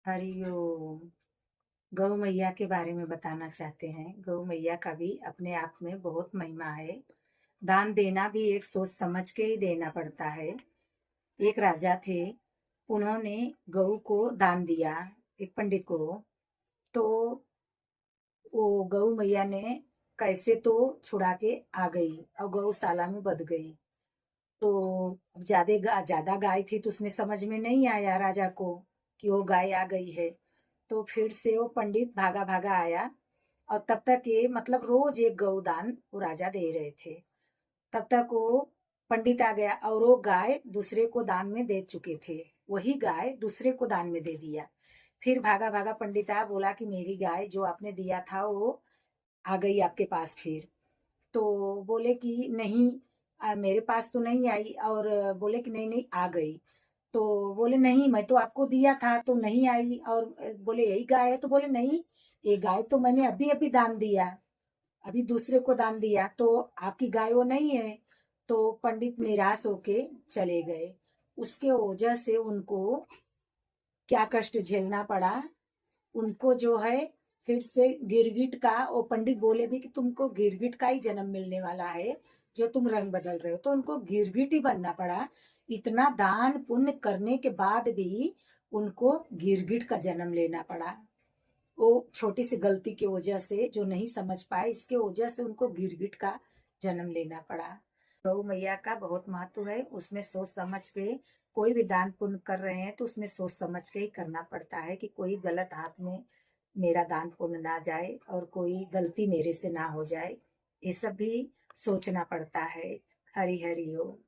हरिओम। गौ मैया के बारे में बताना चाहते हैं। गौ मैया का भी अपने आप में बहुत महिमा है। दान देना भी एक सोच समझ के ही देना पड़ता है। एक राजा थे, उन्होंने गऊ को दान दिया, एक पंडित को। तो वो गौ मैया ने कैसे तो छुड़ा के आ गई और गौशाला में बंध गई। तो ज्यादा गाय थी तो उसमें समझ में नहीं आया राजा को कि वो गाय आ गई है। तो फिर से वो पंडित भागा भागा आया और तब तक ये मतलब रोज एक गौदान वो राजा दे रहे थे। तब तक वो पंडित आ गया और वो गाय दूसरे को दान में दे चुके थे। वही गाय दूसरे को दान में दे दिया। फिर भागा भागा पंडित आ बोला कि मेरी गाय जो आपने दिया था वो आ गई आपके पास फिर। तो बोले कि नहीं, मेरे पास तो नहीं आई। और बोले कि नहीं नहीं आ गई। तो बोले नहीं, मैं तो आपको दिया था तो नहीं आई। और बोले यही गाय है? तो बोले नहीं, ये गाय तो मैंने अभी अभी दान दिया, अभी दूसरे को दान दिया, तो आपकी गाय वो नहीं है। तो पंडित निराश होके चले गए। उसके वजह से उनको क्या कष्ट झेलना पड़ा। उनको जो है फिर से गिरगिट का, वो पंडित बोले भी कि तुमको गिरगिट का ही जन्म मिलने वाला है जो तुम रंग बदल रहे हो। तो उनको गिरगिट ही बनना पड़ा। इतना दान पुण्य करने के बाद भी उनको गिरगिट का जन्म लेना पड़ा। वो छोटी सी गलती की वजह से जो नहीं समझ पाए, इसके वजह से उनको गिरगिट का जन्म लेना पड़ा। गौ मैया का बहुत महत्व है। उसमें सोच समझ के कोई भी दान पुण्य कर रहे हैं तो उसमें सोच समझ के ही करना पड़ता है कि कोई गलत हाथ में मेरा दान पुण्य ना जाए और कोई गलती मेरे से ना हो जाए। ये सब भी सोचना पड़ता है। हरि हरि हो।